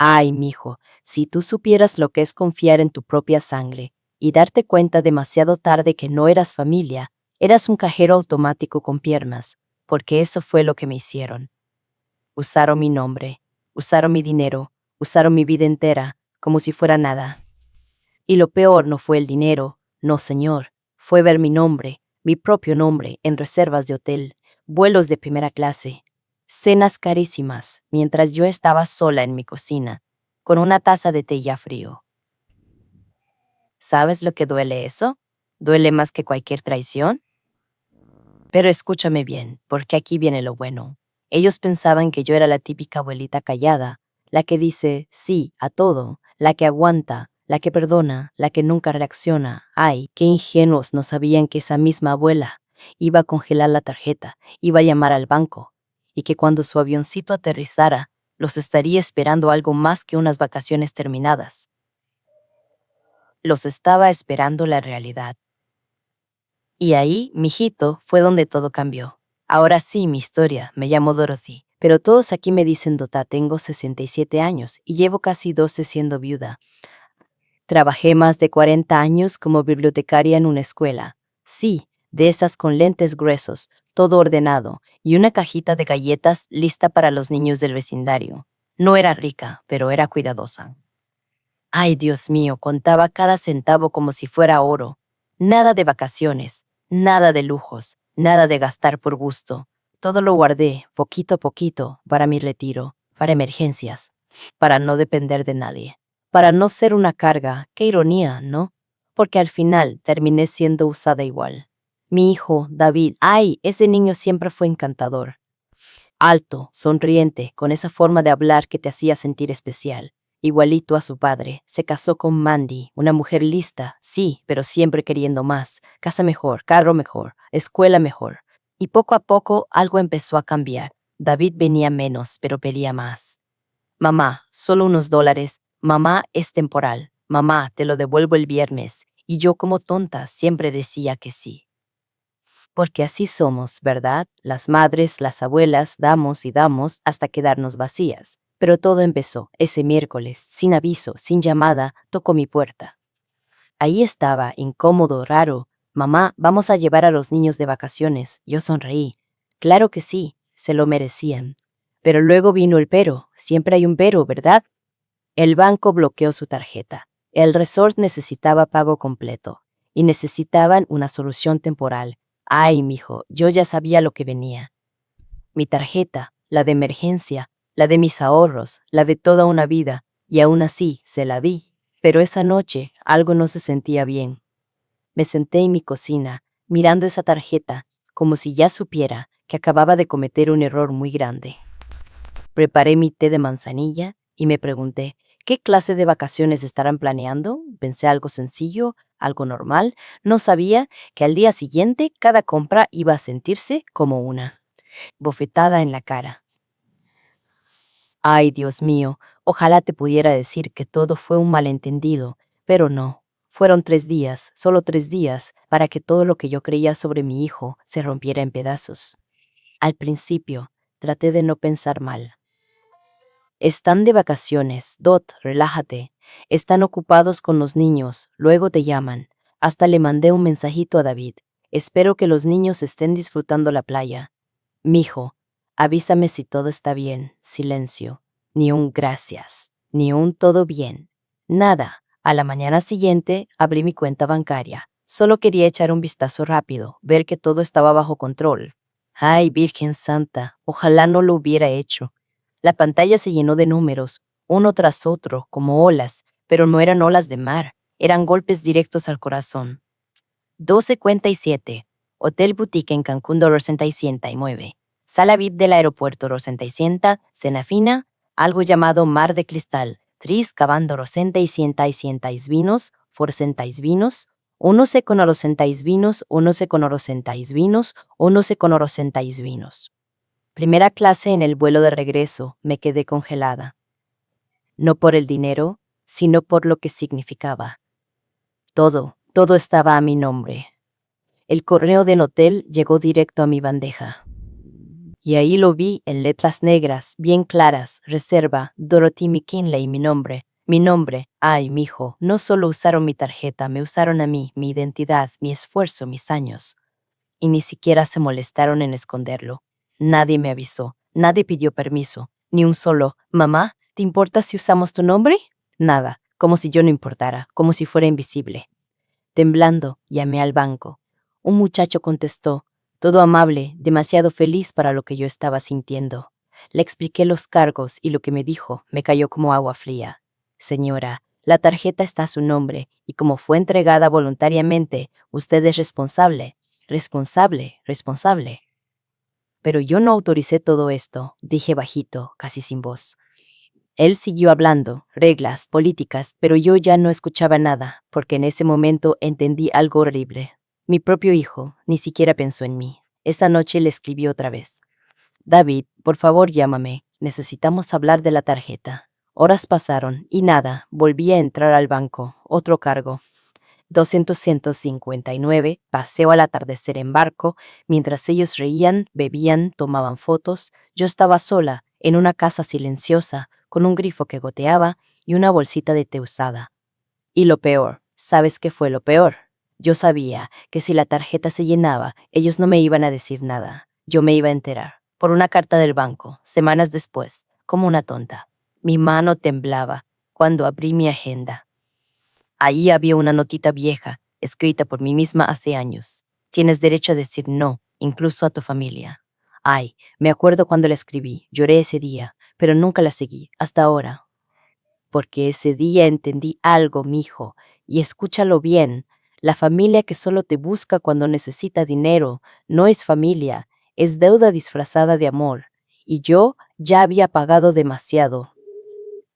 Ay, mijo, si tú supieras lo que es confiar en tu propia sangre y darte cuenta demasiado tarde que no eras familia, eras un cajero automático con piernas, porque eso fue lo que me hicieron. Usaron mi nombre, usaron mi dinero, usaron mi vida entera, como si fuera nada. Y lo peor no fue el dinero, no señor, fue ver mi nombre, mi propio nombre, en reservas de hotel, vuelos de primera clase, cenas carísimas, mientras yo estaba sola en mi cocina, con una taza de té ya frío. ¿Sabes lo que duele eso? ¿Duele más que cualquier traición? Pero escúchame bien, porque aquí viene lo bueno. Ellos pensaban que yo era la típica abuelita callada, la que dice sí a todo, la que aguanta, la que perdona, la que nunca reacciona. Ay, qué ingenuos no sabían que esa misma abuela iba a congelar la tarjeta, iba a llamar al banco, y que cuando su avioncito aterrizara, los estaría esperando algo más que unas vacaciones terminadas. Los estaba esperando la realidad. Y ahí, mijito, fue donde todo cambió. Ahora sí, mi historia, me llamo Dorothy, pero todos aquí me dicen Dota, tengo 67 años y llevo casi 12 siendo viuda. Trabajé más de 40 años como bibliotecaria en una escuela. Sí, de esas con lentes gruesos, todo ordenado, y una cajita de galletas lista para los niños del vecindario. No era rica, pero era cuidadosa. Ay, Dios mío, contaba cada centavo como si fuera oro. Nada de vacaciones, nada de lujos, nada de gastar por gusto. Todo lo guardé, poquito a poquito, para mi retiro, para emergencias, para no depender de nadie, para no ser una carga. Qué ironía, ¿no? Porque al final terminé siendo usada igual. Mi hijo, David, ay, ese niño siempre fue encantador. Alto, sonriente, con esa forma de hablar que te hacía sentir especial. Igualito a su padre, se casó con Mandy, una mujer lista, sí, pero siempre queriendo más. Casa mejor, carro mejor, escuela mejor. Y poco a poco algo empezó a cambiar. David venía menos, pero pedía más. Mamá, solo unos dólares. Mamá, es temporal. Mamá, te lo devuelvo el viernes. Y yo como tonta siempre decía que sí. Porque así somos, ¿verdad? Las madres, las abuelas, damos y damos hasta quedarnos vacías. Pero todo empezó ese miércoles, sin aviso, sin llamada, tocó mi puerta. Ahí estaba, incómodo, raro. Mamá, vamos a llevar a los niños de vacaciones. Yo sonreí. Claro que sí, se lo merecían. Pero luego vino el pero. Siempre hay un pero, ¿verdad? El banco bloqueó su tarjeta. El resort necesitaba pago completo. Y necesitaban una solución temporal. Ay, mijo, yo ya sabía lo que venía. Mi tarjeta, la de emergencia, la de mis ahorros, la de toda una vida, y aún así se la di. Pero esa noche algo no se sentía bien. Me senté en mi cocina, mirando esa tarjeta, como si ya supiera que acababa de cometer un error muy grande. Preparé mi té de manzanilla y me pregunté, ¿qué clase de vacaciones estarán planeando? Pensé algo sencillo, algo normal. No sabía que al día siguiente cada compra iba a sentirse como una bofetada en la cara. Ay, Dios mío, ojalá te pudiera decir que todo fue un malentendido, pero no. Fueron 3 días, solo 3 días, para que todo lo que yo creía sobre mi hijo se rompiera en pedazos. Al principio, traté de no pensar mal. Están de vacaciones, Dot, relájate. Están ocupados con los niños, luego te llaman. Hasta le mandé un mensajito a David. Espero que los niños estén disfrutando la playa. Mijo, avísame si todo está bien. Silencio. Ni un gracias. Ni un todo bien. Nada. A la mañana siguiente abrí mi cuenta bancaria. Solo quería echar un vistazo rápido, ver que todo estaba bajo control. Ay, Virgen Santa, ojalá no lo hubiera hecho. La pantalla se llenó de números, uno tras otro, como olas, pero no eran olas de mar, eran golpes directos al corazón. 12:57. Hotel Boutique en Cancún de 69. Sala VIP del aeropuerto 60, cena fina, algo llamado Mar de Cristal, Tris cavando 60 vinos, forcentais vinos, uno se con orocentais vinos, uno se con orocentais vinos, uno se con orocentais vinos. Primera clase en el vuelo de regreso, me quedé congelada. No por el dinero, sino por lo que significaba. Todo estaba a mi nombre. El correo del hotel llegó directo a mi bandeja. Y ahí lo vi en letras negras, bien claras, reserva, Dorothy McKinley, mi nombre. Mi nombre. Ay, mijo, no solo usaron mi tarjeta, me usaron a mí, mi identidad, mi esfuerzo, mis años. Y ni siquiera se molestaron en esconderlo. Nadie me avisó, nadie pidió permiso, ni un solo, mamá, ¿te importa si usamos tu nombre? Nada, como si yo no importara, como si fuera invisible. Temblando, llamé al banco. Un muchacho contestó, todo amable, demasiado feliz para lo que yo estaba sintiendo. Le expliqué los cargos y lo que me dijo me cayó como agua fría. Señora, la tarjeta está a su nombre y como fue entregada voluntariamente, usted es responsable. Responsable, responsable. Pero yo no autoricé todo esto, dije bajito, casi sin voz. Él siguió hablando, reglas, políticas, pero yo ya no escuchaba nada, porque en ese momento entendí algo horrible. Mi propio hijo ni siquiera pensó en mí. Esa noche le escribí otra vez. David, por favor llámame. Necesitamos hablar de la tarjeta. Horas pasaron y nada, volví a entrar al banco. Otro cargo. 259, paseo al atardecer en barco, mientras ellos reían, bebían, tomaban fotos, yo estaba sola, en una casa silenciosa, con un grifo que goteaba y una bolsita de té usada. Y lo peor, ¿sabes qué fue lo peor? Yo sabía que si la tarjeta se llenaba, ellos no me iban a decir nada. Yo me iba a enterar, por una carta del banco, semanas después, como una tonta. Mi mano temblaba cuando abrí mi agenda. Ahí había una notita vieja, escrita por mí misma hace años. Tienes derecho a decir no, incluso a tu familia. Ay, me acuerdo cuando la escribí, lloré ese día, pero nunca la seguí, hasta ahora. Porque ese día entendí algo, mijo, y escúchalo bien. La familia que solo te busca cuando necesita dinero no es familia, es deuda disfrazada de amor. Y yo ya había pagado demasiado.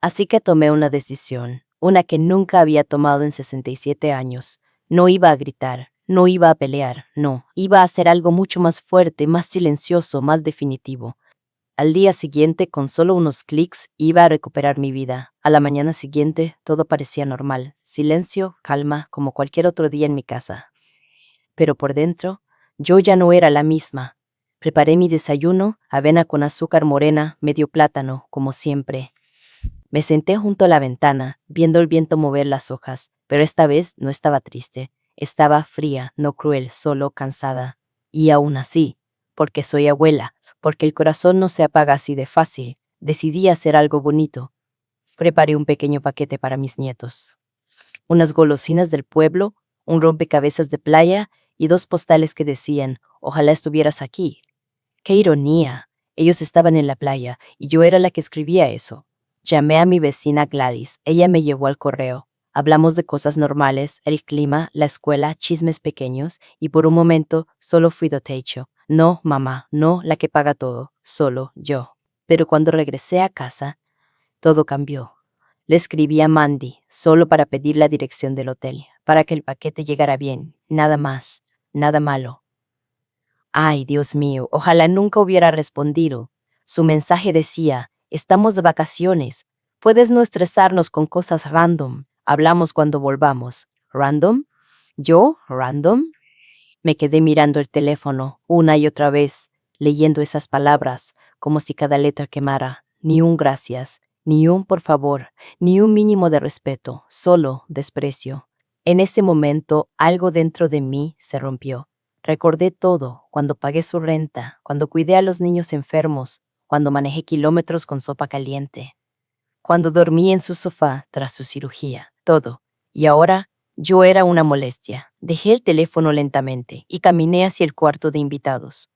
Así que tomé una decisión, una que nunca había tomado en 67 años. No iba a gritar, no iba a pelear, no, iba a hacer algo mucho más fuerte, más silencioso, más definitivo. Al día siguiente, con solo unos clics, iba a recuperar mi vida. A la mañana siguiente, todo parecía normal, silencio, calma, como cualquier otro día en mi casa. Pero por dentro, yo ya no era la misma. Preparé mi desayuno, avena con azúcar morena, medio plátano, como siempre. Me senté junto a la ventana, viendo el viento mover las hojas, pero esta vez no estaba triste. Estaba fría, no cruel, solo cansada. Y aún así, porque soy abuela, porque el corazón no se apaga así de fácil, decidí hacer algo bonito. Preparé un pequeño paquete para mis nietos. Unas golosinas del pueblo, un rompecabezas de playa y dos postales que decían, ojalá estuvieras aquí. ¡Qué ironía! Ellos estaban en la playa y yo era la que escribía eso. Llamé a mi vecina Gladys. Ella me llevó al correo. Hablamos de cosas normales, el clima, la escuela, chismes pequeños, y por un momento solo fui do techo. No, mamá, no la que paga todo, solo yo. Pero cuando regresé a casa, todo cambió. Le escribí a Mandy, solo para pedir la dirección del hotel, para que el paquete llegara bien, nada más, nada malo. Ay, Dios mío, ojalá nunca hubiera respondido. Su mensaje decía, estamos de vacaciones. Puedes no estresarnos con cosas random. Hablamos cuando volvamos. ¿Random? ¿Yo? ¿Random? Me quedé mirando el teléfono una y otra vez, leyendo esas palabras, como si cada letra quemara. Ni un gracias, ni un por favor, ni un mínimo de respeto, solo desprecio. En ese momento, algo dentro de mí se rompió. Recordé todo, cuando pagué su renta, cuando cuidé a los niños enfermos, cuando manejé kilómetros con sopa caliente, cuando dormí en su sofá tras su cirugía, todo. Y ahora yo era una molestia. Dejé el teléfono lentamente y caminé hacia el cuarto de invitados.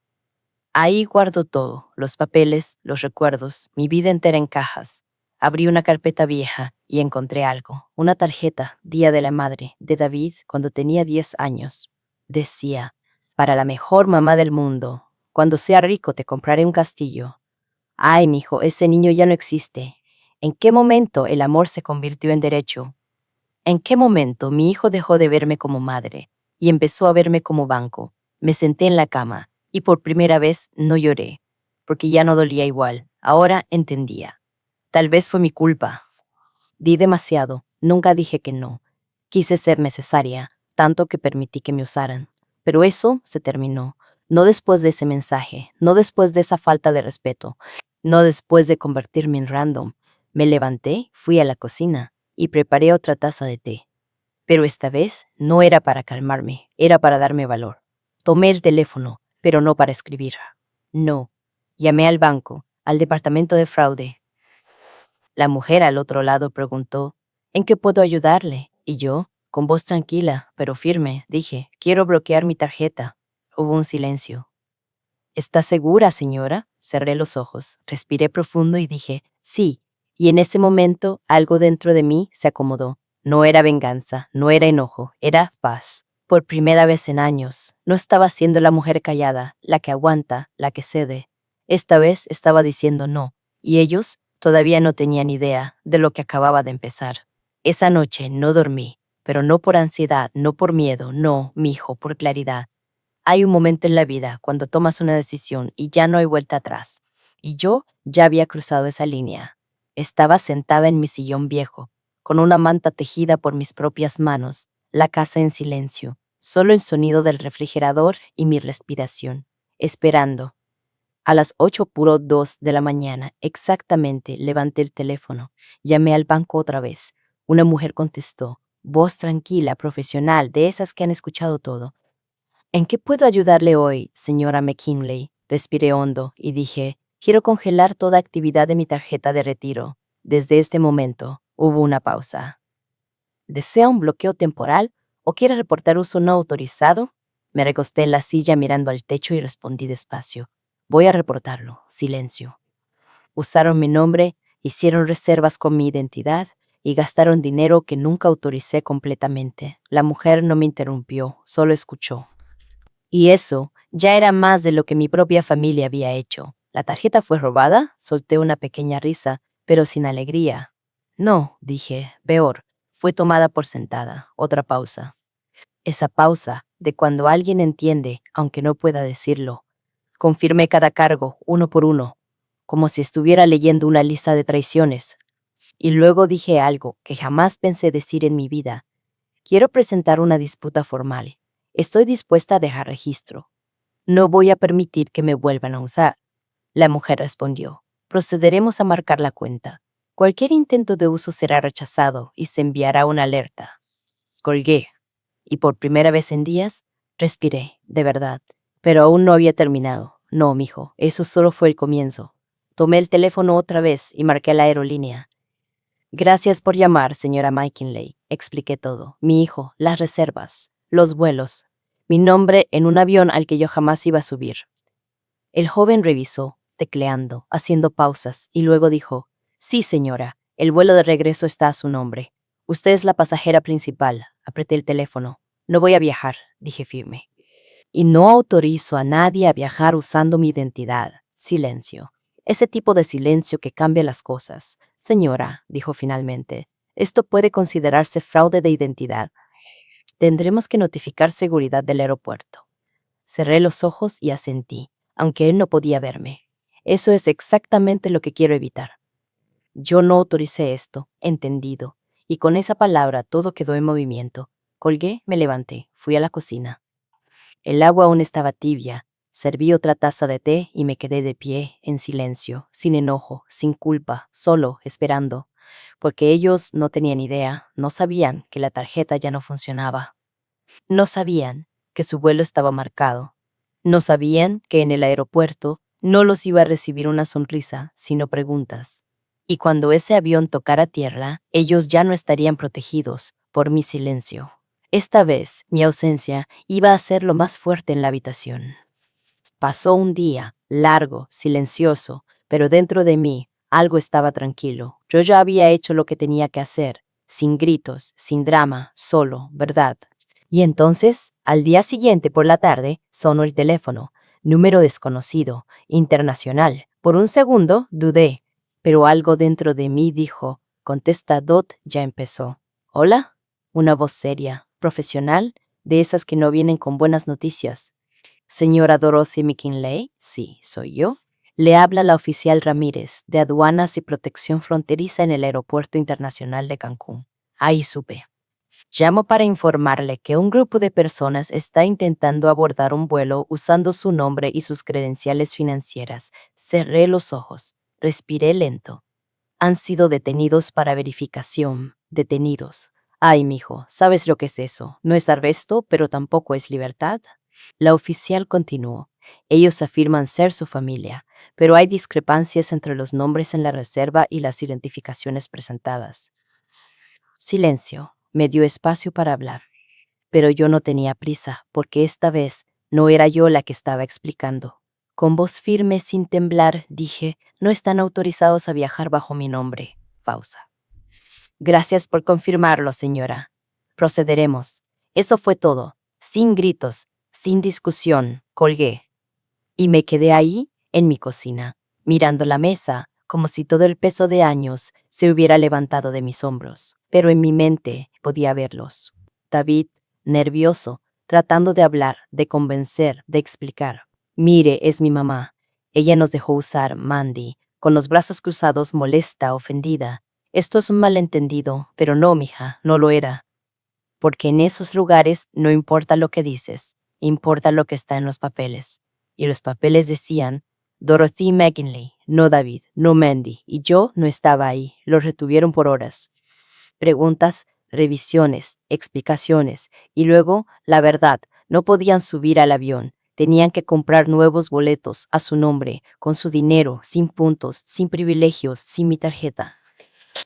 Ahí guardo todo, los papeles, los recuerdos, mi vida entera en cajas. Abrí una carpeta vieja y encontré algo, una tarjeta, Día de la Madre, de David cuando tenía 10 años. Decía, para la mejor mamá del mundo, cuando sea rico te compraré un castillo. Ay, mijo, ese niño ya no existe. ¿En qué momento el amor se convirtió en derecho? ¿En qué momento mi hijo dejó de verme como madre y empezó a verme como banco? Me senté en la cama y por primera vez no lloré, porque ya no dolía igual. Ahora entendía. Tal vez fue mi culpa. Di demasiado, nunca dije que no. Quise ser necesaria, tanto que permití que me usaran. Pero eso se terminó. No después de ese mensaje, no después de esa falta de respeto, no después de convertirme en random. Me levanté, fui a la cocina y preparé otra taza de té. Pero esta vez no era para calmarme, era para darme valor. Tomé el teléfono, pero no para escribir. No. Llamé al banco, al departamento de fraude. La mujer al otro lado preguntó, ¿en qué puedo ayudarle? Y yo, con voz tranquila, pero firme, dije, quiero bloquear mi tarjeta. Hubo un silencio. ¿Está segura, señora? Cerré los ojos, respiré profundo y dije, sí. Y en ese momento, algo dentro de mí se acomodó. No era venganza, no era enojo, era paz. Por primera vez en años, no estaba siendo la mujer callada, la que aguanta, la que cede. Esta vez estaba diciendo no, y ellos todavía no tenían idea de lo que acababa de empezar. Esa noche no dormí, pero no por ansiedad, no por miedo, no, mijo, por claridad. Hay un momento en la vida cuando tomas una decisión y ya no hay vuelta atrás. Y yo ya había cruzado esa línea. Estaba sentada en mi sillón viejo, con una manta tejida por mis propias manos, la casa en silencio, solo el sonido del refrigerador y mi respiración, esperando. A las 8:02 de la mañana, exactamente, levanté el teléfono. Llamé al banco otra vez. Una mujer contestó, voz tranquila, profesional, de esas que han escuchado todo. ¿En qué puedo ayudarle hoy, señora McKinley? Respiré hondo y dije, quiero congelar toda actividad de mi tarjeta de retiro. Desde este momento, hubo una pausa. ¿Desea un bloqueo temporal o quiere reportar uso no autorizado? Me recosté en la silla mirando al techo y respondí despacio. Voy a reportarlo. Silencio. Usaron mi nombre, hicieron reservas con mi identidad y gastaron dinero que nunca autoricé completamente. La mujer no me interrumpió, solo escuchó. Y eso ya era más de lo que mi propia familia había hecho. ¿La tarjeta fue robada? Solté una pequeña risa, pero sin alegría. No, dije, peor, fue tomada por sentada. Otra pausa. Esa pausa de cuando alguien entiende, aunque no pueda decirlo. Confirmé cada cargo, uno por uno, como si estuviera leyendo una lista de traiciones. Y luego dije algo que jamás pensé decir en mi vida. Quiero presentar una disputa formal. Estoy dispuesta a dejar registro. No voy a permitir que me vuelvan a usar. La mujer respondió, procederemos a marcar la cuenta. Cualquier intento de uso será rechazado y se enviará una alerta. Colgué, y por primera vez en días, respiré, de verdad. Pero aún no había terminado. No, mijo, eso solo fue el comienzo. Tomé el teléfono otra vez y marqué la aerolínea. Gracias por llamar, señora McKinley. Expliqué todo. Mi hijo, las reservas, los vuelos, mi nombre en un avión al que yo jamás iba a subir. El joven revisó, tecleando, haciendo pausas, y luego dijo, sí, señora, el vuelo de regreso está a su nombre. Usted es la pasajera principal. Apreté el teléfono. No voy a viajar, dije firme. Y no autorizo a nadie a viajar usando mi identidad. Silencio. Ese tipo de silencio que cambia las cosas. Señora, dijo finalmente, esto puede considerarse fraude de identidad. Tendremos que notificar seguridad del aeropuerto. Cerré los ojos y asentí, aunque él no podía verme. Eso es exactamente lo que quiero evitar. Yo no autoricé esto, entendido, y con esa palabra todo quedó en movimiento. Colgué, me levanté, fui a la cocina. El agua aún estaba tibia. Serví otra taza de té y me quedé de pie, en silencio, sin enojo, sin culpa, solo, esperando, porque ellos no tenían idea, no sabían que la tarjeta ya no funcionaba. No sabían que su vuelo estaba marcado. No sabían que en el aeropuerto no los iba a recibir una sonrisa, sino preguntas. Y cuando ese avión tocara tierra, ellos ya no estarían protegidos por mi silencio. Esta vez, mi ausencia iba a ser lo más fuerte en la habitación. Pasó un día, largo, silencioso, pero dentro de mí algo estaba tranquilo. Yo ya había hecho lo que tenía que hacer, sin gritos, sin drama, solo, ¿verdad? Y entonces, al día siguiente por la tarde, sonó el teléfono. Número desconocido, internacional. Por un segundo dudé, pero algo dentro de mí dijo, contesta Dot, ya empezó. ¿Hola? Una voz seria, profesional, de esas que no vienen con buenas noticias. Señora Dorothy McKinley, sí, soy yo. Le habla la oficial Ramírez, de Aduanas y Protección Fronteriza en el Aeropuerto Internacional de Cancún. Ahí supe. Llamo para informarle que un grupo de personas está intentando abordar un vuelo usando su nombre y sus credenciales financieras. Cerré los ojos. Respiré lento. Han sido detenidos para verificación. Detenidos. Ay, mijo, ¿sabes lo que es eso? No es arresto, pero tampoco es libertad. La oficial continuó. Ellos afirman ser su familia, pero hay discrepancias entre los nombres en la reserva y las identificaciones presentadas. Silencio. Me dio espacio para hablar. Pero yo no tenía prisa, porque esta vez no era yo la que estaba explicando. Con voz firme, sin temblar, dije, no están autorizados a viajar bajo mi nombre. Pausa. Gracias por confirmarlo, señora. Procederemos. Eso fue todo. Sin gritos, sin discusión, colgué. Y me quedé ahí, en mi cocina, mirando la mesa, como si todo el peso de años se hubiera levantado de mis hombros. Pero en mi mente podía verlos. David, nervioso, tratando de hablar, de convencer, de explicar. Mire, es mi mamá. Ella nos dejó usar Mandy, con los brazos cruzados, molesta, ofendida. Esto es un malentendido, pero no, mija, no lo era. Porque en esos lugares no importa lo que dices, importa lo que está en los papeles. Y los papeles decían Dorothy McGinley, no David, no Mandy, y yo no estaba ahí, lo retuvieron por horas. Preguntas, revisiones, explicaciones, y luego, la verdad, no podían subir al avión. Tenían que comprar nuevos boletos a su nombre, con su dinero, sin puntos, sin privilegios, sin mi tarjeta.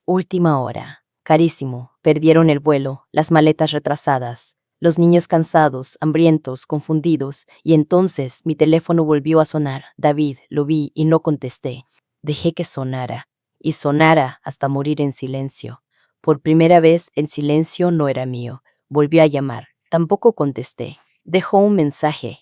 Última hora. Carísimo. Perdieron el vuelo, las maletas retrasadas, los niños cansados, hambrientos, confundidos, y entonces mi teléfono volvió a sonar. David, lo vi y no contesté. Dejé que sonara, y sonara hasta morir en silencio. Por primera vez el silencio no era mío. Volvió a llamar. Tampoco contesté. Dejó un mensaje.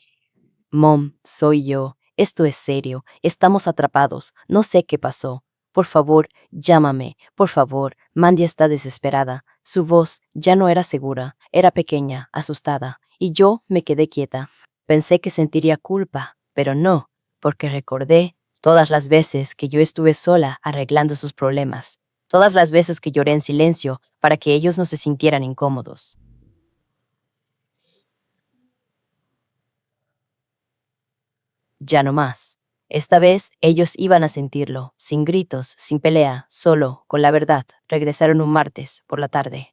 Mom, soy yo. Esto es serio. Estamos atrapados. No sé qué pasó. Por favor, llámame. Por favor. Mandy está desesperada. Su voz ya no era segura. Era pequeña, asustada. Y yo me quedé quieta. Pensé que sentiría culpa, pero no, porque recordé todas las veces que yo estuve sola arreglando sus problemas. Todas las veces que lloré en silencio para que ellos no se sintieran incómodos. Ya no más. Esta vez ellos iban a sentirlo, sin gritos, sin pelea, solo, con la verdad. Regresaron un martes, por la tarde.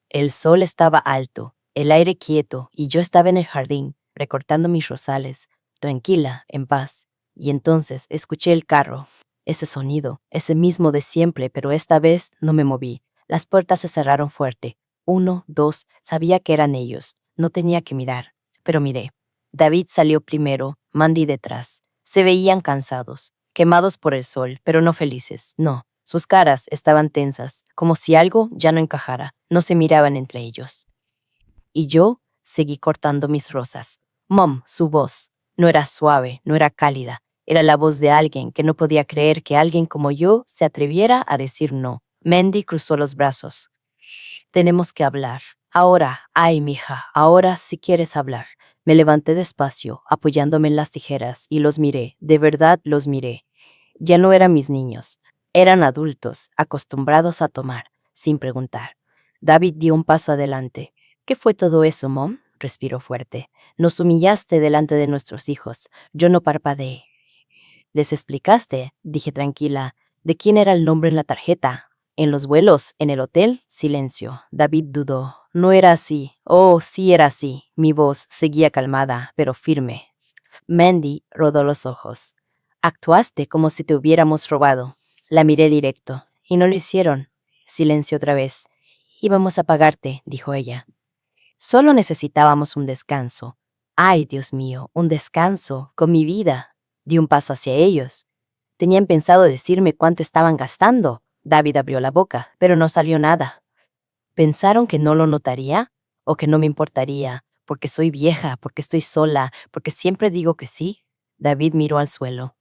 El sol estaba alto, el aire quieto, y yo estaba en el jardín, recortando mis rosales, tranquila, en paz. Y entonces escuché el carro. Ese sonido, ese mismo de siempre, pero esta vez no me moví. Las puertas se cerraron fuerte. Uno, dos, sabía que eran ellos. No tenía que mirar, pero miré. David salió primero, Mandy detrás. Se veían cansados, quemados por el sol, pero no felices, no. Sus caras estaban tensas, como si algo ya no encajara. No se miraban entre ellos. Y yo seguí cortando mis rosas. Mom, su voz. No era suave, no era cálida. Era la voz de alguien que no podía creer que alguien como yo se atreviera a decir no. Mandy cruzó los brazos. Tenemos que hablar. Ahora, ay, mija, ahora si quieres hablar. Me levanté despacio, apoyándome en las tijeras, y los miré, de verdad los miré. Ya no eran mis niños, eran adultos, acostumbrados a tomar, sin preguntar. David dio un paso adelante. ¿Qué fue todo eso, Mom? Respiró fuerte. Nos humillaste delante de nuestros hijos. Yo no parpadeé. ¿Les explicaste? Dije tranquila. ¿De quién era el nombre en la tarjeta? En los vuelos, en el hotel, silencio. David dudó. No era así. Oh, sí era así. Mi voz seguía calmada, pero firme. Mandy rodó los ojos. Actuaste como si te hubiéramos robado. La miré directo. Y no lo hicieron. Silencio otra vez. Íbamos a pagarte, dijo ella. Solo necesitábamos un descanso. Ay, Dios mío, un descanso, con mi vida. Di un paso hacia ellos. Tenían pensado decirme cuánto estaban gastando. David abrió la boca, pero no salió nada. ¿Pensaron que no lo notaría? ¿O que no me importaría? Porque soy vieja, porque estoy sola, porque siempre digo que sí. David miró al suelo.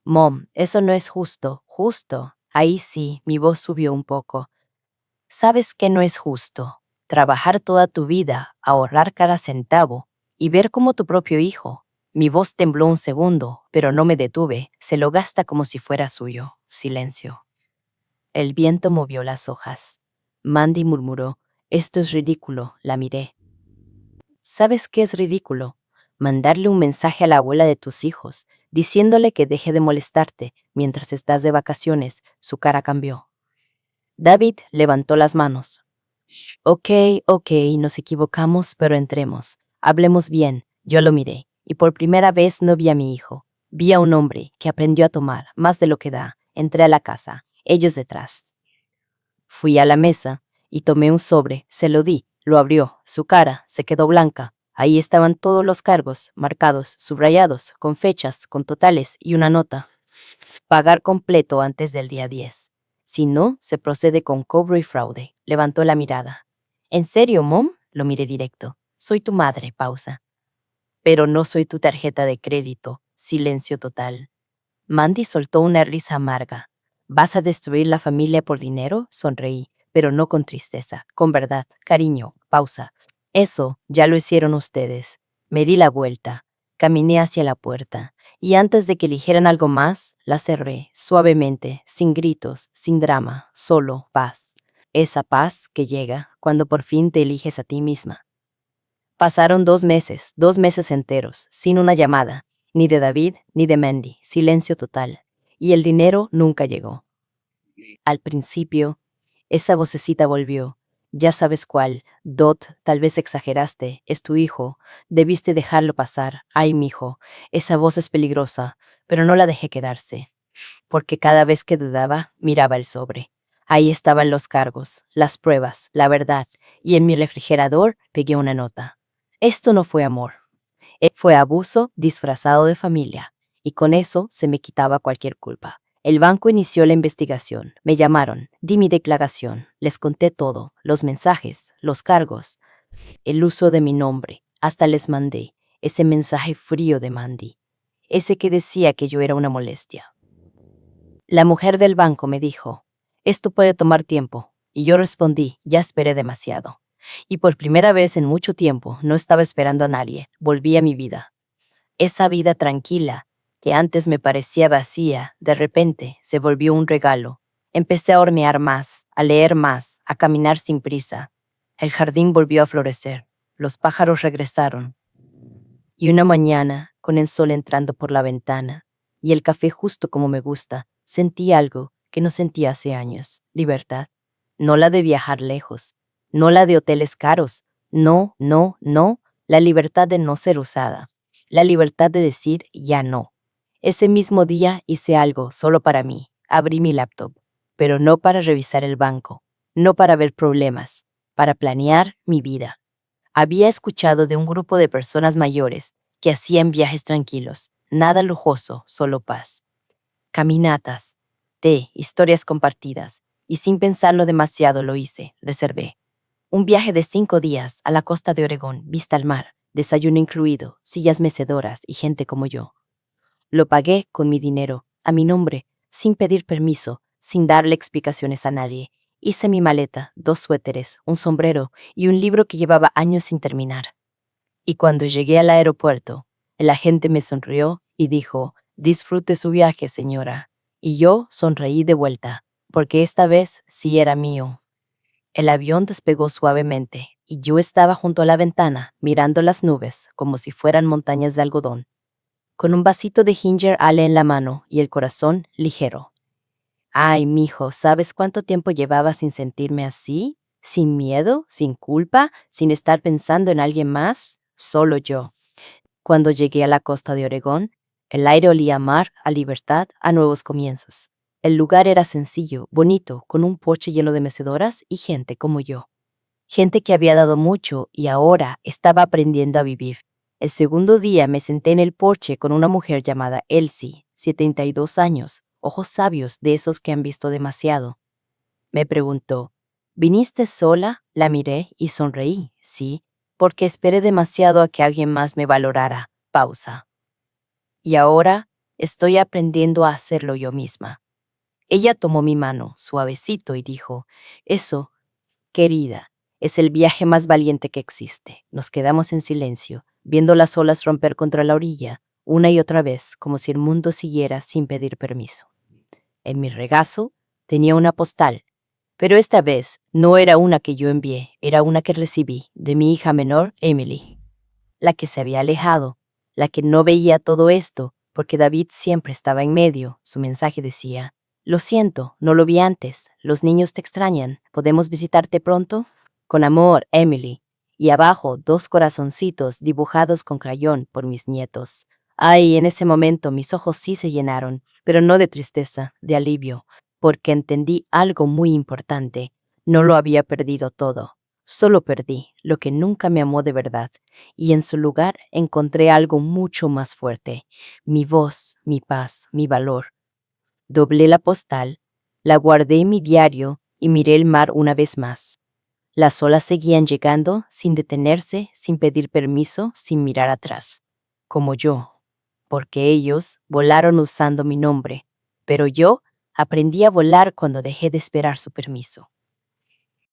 Mom, eso no es justo, justo. Ahí sí, mi voz subió un poco. ¿Sabes qué no es justo? Trabajar toda tu vida, ahorrar cada centavo y ver cómo tu propio hijo. Mi voz tembló un segundo, pero no me detuve. Se lo gasta como si fuera suyo. Silencio. El viento movió las hojas. Mandy murmuró, Esto es ridículo, la miré. ¿Sabes qué es ridículo? Mandarle un mensaje a la abuela de tus hijos, diciéndole que deje de molestarte mientras estás de vacaciones. Su cara cambió. David levantó las manos. Ok, ok, nos equivocamos, pero entremos. Hablemos bien. Yo lo miré, y por primera vez no vi a mi hijo. Vi a un hombre que aprendió a tomar más de lo que da. Entré a la casa, ellos detrás. Fui a la mesa y tomé un sobre, se lo di, lo abrió, su cara se quedó blanca. Ahí estaban todos los cargos, marcados, subrayados, con fechas, con totales y una nota. Pagar completo antes del día 10. Si no, se procede con cobro y fraude. Levantó la mirada. ¿En serio, Mom? Lo miré directo. Soy tu madre, pausa. Pero no soy tu tarjeta de crédito. Silencio total. Mandy soltó una risa amarga. ¿Vas a destruir la familia por dinero? Sonreí, pero no con tristeza, con verdad, cariño. Pausa. Eso ya lo hicieron ustedes. Me di la vuelta, caminé hacia la puerta, y antes de que eligieran algo más, la cerré, suavemente, sin gritos, sin drama, solo paz. Esa paz que llega cuando por fin te eliges a ti misma. Pasaron 2 meses enteros, sin una llamada, ni de David ni de Mandy, silencio total. Y el dinero nunca llegó. Al principio, esa vocecita volvió. Ya sabes cuál. Dot, tal vez exageraste. Es tu hijo. Debiste dejarlo pasar. Ay, mijo. Esa voz es peligrosa. Pero no la dejé quedarse. Porque cada vez que dudaba, miraba el sobre. Ahí estaban los cargos, las pruebas, la verdad. Y en mi refrigerador pegué una nota. Esto no fue amor. Fue abuso disfrazado de familia, y con eso se me quitaba cualquier culpa. El banco inició la investigación, me llamaron, di mi declaración, les conté todo, los mensajes, los cargos, el uso de mi nombre, hasta les mandé ese mensaje frío de Mandy, ese que decía que yo era una molestia. La mujer del banco me dijo, esto puede tomar tiempo, y yo respondí, ya esperé demasiado. Y por primera vez en mucho tiempo no estaba esperando a nadie, volví a mi vida. Esa vida tranquila, que antes me parecía vacía, de repente se volvió un regalo. Empecé a hornear más, a leer más, a caminar sin prisa. El jardín volvió a florecer, los pájaros regresaron. Y una mañana, con el sol entrando por la ventana, y el café justo como me gusta, sentí algo que no sentía hace años, libertad. No la de viajar lejos, no la de hoteles caros, no, no, no, la libertad de no ser usada, la libertad de decir ya no. Ese mismo día hice algo solo para mí, abrí mi laptop, pero no para revisar el banco, no para ver problemas, para planear mi vida. Había escuchado de un grupo de personas mayores que hacían viajes tranquilos, nada lujoso, solo paz. Caminatas, té, historias compartidas, y sin pensarlo demasiado lo hice, reservé. Un viaje de 5 días a la costa de Oregón, vista al mar, desayuno incluido, sillas mecedoras y gente como yo. Lo pagué con mi dinero, a mi nombre, sin pedir permiso, sin darle explicaciones a nadie. Hice mi maleta, 2 suéteres, un sombrero y un libro que llevaba años sin terminar. Y cuando llegué al aeropuerto, el agente me sonrió y dijo, disfrute su viaje, señora. Y yo sonreí de vuelta, porque esta vez sí era mío. El avión despegó suavemente y yo estaba junto a la ventana, mirando las nubes como si fueran montañas de algodón, con un vasito de ginger ale en la mano y el corazón ligero. Ay, mijo, ¿sabes cuánto tiempo llevaba sin sentirme así? ¿Sin miedo? ¿Sin culpa? ¿Sin estar pensando en alguien más? Solo yo. Cuando llegué a la costa de Oregón, el aire olía a mar, a libertad, a nuevos comienzos. El lugar era sencillo, bonito, con un porche lleno de mecedoras y gente como yo. Gente que había dado mucho y ahora estaba aprendiendo a vivir. El segundo día me senté en el porche con una mujer llamada Elsie, 72 años, ojos sabios de esos que han visto demasiado. Me preguntó, ¿viniste sola? La miré y sonreí, sí, porque esperé demasiado a que alguien más me valorara. Pausa. Y ahora estoy aprendiendo a hacerlo yo misma. Ella tomó mi mano, suavecito, y dijo, eso, querida, es el viaje más valiente que existe. Nos quedamos en silencio, viendo las olas romper contra la orilla, una y otra vez, como si el mundo siguiera sin pedir permiso. En mi regazo tenía una postal, Pero esta vez no era una que yo envié, era una que recibí de mi hija menor, Emily, la que se había alejado, la que no veía todo esto, porque David siempre estaba en medio. Su mensaje decía: lo siento, no lo vi antes, los niños te extrañan, ¿podemos visitarte pronto? Con amor, Emily. Y abajo, 2 corazoncitos dibujados con crayón por mis nietos. Ay, en ese momento mis ojos sí se llenaron, pero no de tristeza, de alivio, porque entendí algo muy importante. No lo había perdido todo, solo perdí lo que nunca me amó de verdad, y en su lugar encontré algo mucho más fuerte: mi voz, mi paz, mi valor. Doblé la postal, la guardé en mi diario y miré el mar una vez más. Las olas seguían llegando sin detenerse, sin pedir permiso, sin mirar atrás. Como yo, porque ellos volaron usando mi nombre, pero yo aprendí a volar cuando dejé de esperar su permiso.